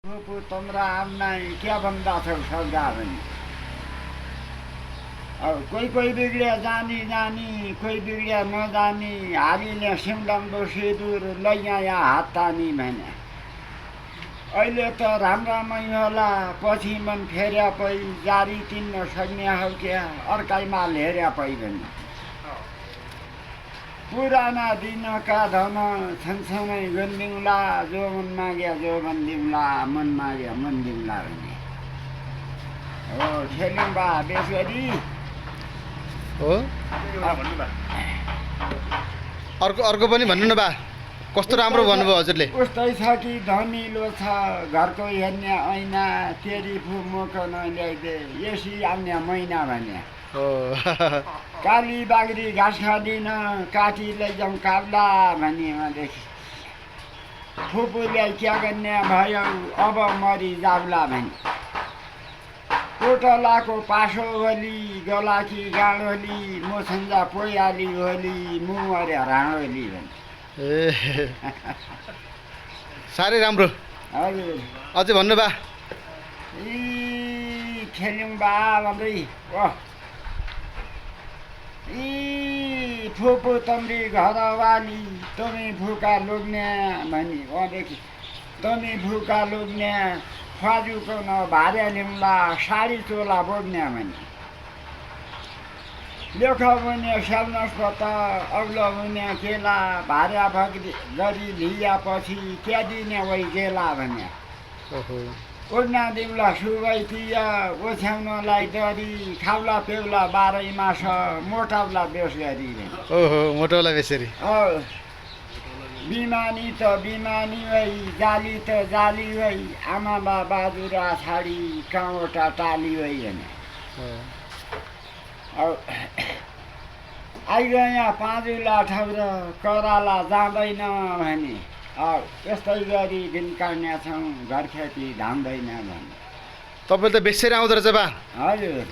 तमरा आमनाई क्या भन्दा छौ सरदार अब कोही बिग्रिया जानी जानी कोही बिग्रिया नजानी हालीले सिमडम्बो सिँदुर लैया हात तानी भने अहिले त राम्रामै होला पछि मन फेर्या पै जारी तिन्न सक्ने हौ क्या अर्कैमा हेर्या पै भने पुराना दिनका धन छनछनै गन्दिउँला जो मन माग्या जो गन्दिउँला मन माग्या मन दिउँला भने हो खेल्यौँ बा बेस गरी हो अर्को पनि भन्नु न बा कस्तो राम्रो भन्नुभयो हजुरले उस्तै छ कि धमिलो छ घरको हेर्ने ऐना तेरी फु मोक नल्याइदे यसी आउने मैना भने हो काली बाग्री घाँस खाँदिन काटी लैजाउँ काब्ला भनेदेखि फुपूले क्या गर्ने भयो अब मरि जाब्ला भने कोटलाको पासो होली गलाकी गाँडोली मोसन्जा पोयाली होली मुमर्या राँडोली भने ए साह्रै राम्रो हजुर अझै भन्नु बा यी खेल्यौँ बा भन्दै यी फुपू तम्री घरवाली तमी फुका लोग्ने भनी भनेदेखि तमी फुका लोग्ने फाजुको न भार्या ल्याउँला साडी चोला बोक्ने भने लेख बुने स्याउनस्पत अग्लो बुने केला भार्या भग्री गरी लिएपछि क्या दिने वै गेला भने ओहो ओड्ना दिउँला सुगै पिया ओछ्याउनलाई डरी खाउला पेउला बाह्रै मास मोटाउला बेस गरी ओहो मोटोला बेसरी बिमानी त बिमानी वै जाली त जाली वै आमा बाजुरा छाडी काँवटा टाली वै भने आइगया पाँजुला ठौर कराला जाँदैन भने यस्तै गरी दिन काट्नेछौँ घर खेती धान्दैन भने तपाईँले त बेसरी आउँदो रहेछ बा हजुर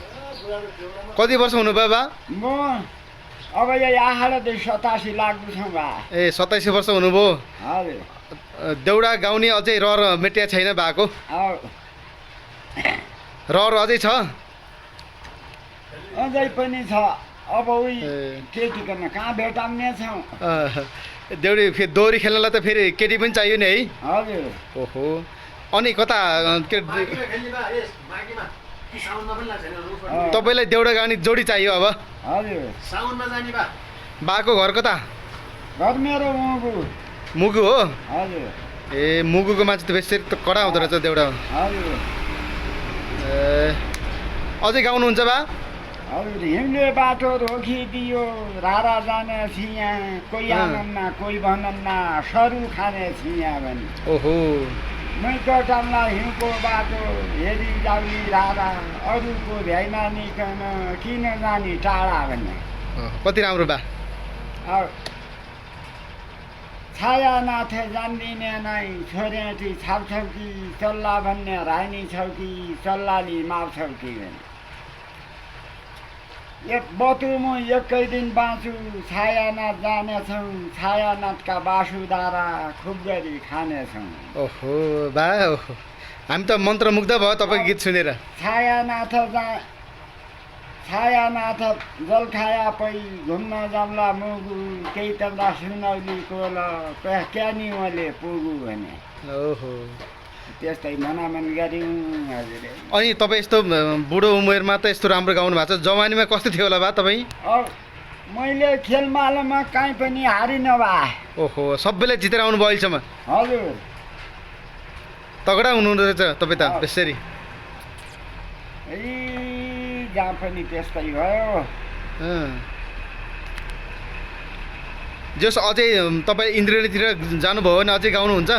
कति वर्ष हुनुभयो बा म अब यो आहारदेखि 87 लाग्दो छौँ बा ए 27 वर्ष हुनुभयो हजुर देउडा गाउने अझै रहर मेटिया छैन भएको रहर अझै छ अझै पनि छ अब उही केटीकन कहाँ भेटाउने छौँ देउडी फेरि दोहोरी खेल्नलाई त फेरि केटी पनि चाहियो नि है हजुर ओहो अनि कता तपाईँलाई देउडा गाउने जोडी चाहियो अब हजुर साउनमा जाने बा बाको घर कता घर मेरो मुगु मुगु हो हजुर ए मुगुको मान्छे त बेसी त कडा हुँदो रहेछ देउडा हजुर ए अझै गाउनुहुन्छ बा हजुर हिउँले बाटो रोकिदियो रारा जाने छिया कोही आनन्ना कोही भनन्ना सरू खाने छिया भने ओहो मै कटामला हिउँको बाटो हेरी जाउली रारा अरूको भ्याइमा निकन किन जाने टाढा भन्ने कति राम्रो बा छाया नाथ जान्दिने नै छोरेटी छाप्छौ कि चल्ला भन्ने रानी छौ कि चल्लाली मार्छौ कि भने एक बतुम एकै दिन बाँचु छायानाथ जानेछौँ छायानाथका बासुधारा खुब गरी खानेछौँ ओहो बा ओहो हामी त मन्त्रमुग्ध भयो तपाईँको गीत सुनेर छायानाथ जल खाया पै घुम्न जाम्ला मुगु केही तन्दा सुनौली कोल क्यानी मैले पुगु भने ओहो त्यस्तै मनामन गऱ्यौँ हजुर अनि तपाईँ यस्तो बुढो उमेरमा त यस्तो राम्रो गाउनु भएको छ जवानीमा कस्तो थियो होला बा तपाईँ मैले खेलमालमा काहीँ पनि हारिनँ बा ओहो सबैलाई जितेर आउनुभयो अहिलेसम्म हजुर तगडा हुनुहुँदो रहेछ तपाईँ त बेसरी ए जहाँ पनि त्यस्तै भयो जस अझै तपाईँ इन्द्रेणीतिर जानुभयो भने अझै गाउनुहुन्छ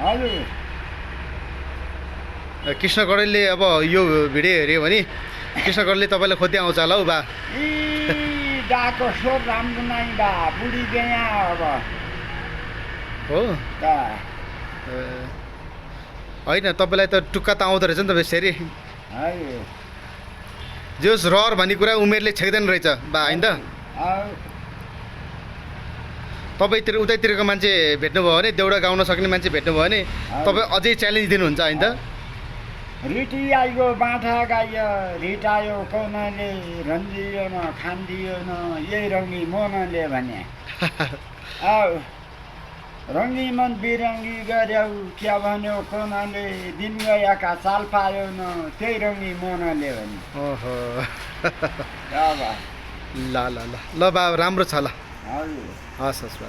हजुर कृष्ण कडेलले अब यो भिडियो हेऱ्यो भने कृष्ण कडेलले तपाईँलाई खोज्दै आउँछ होला हौ बा डाको स्वर राम्रो नै बा बुढी गया अब हो होइन तपाईँलाई त टुक्का त आउँदो रहेछ नि त बेसरी हजुर जोस् रहर भन्ने कुरा उमेरले छेक्दैन रहेछ बा होइन त तपाईँतिर उतैतिरको मान्छे भेट्नुभयो भने देउडा गाउन सक्ने मान्छे भेट्नुभयो भने तपाईँ अझै च्यालेन्ज दिनुहुन्छ होइन त? रिटी आइगयो बाँठा गाइयो रिटायो कौनले रन्जियो न खान्दियो न यही रङ्गी मोनले भने रङ्गी मन बिरङ्गी गर्यौ क्या भन्यो कोनले दिन गएका चाल पायो न त्यही रङ्गी मोनले भने। ओहो अब ल ल ल ल बाबा राम्रो छ ल। हजुर हस् हस् ल।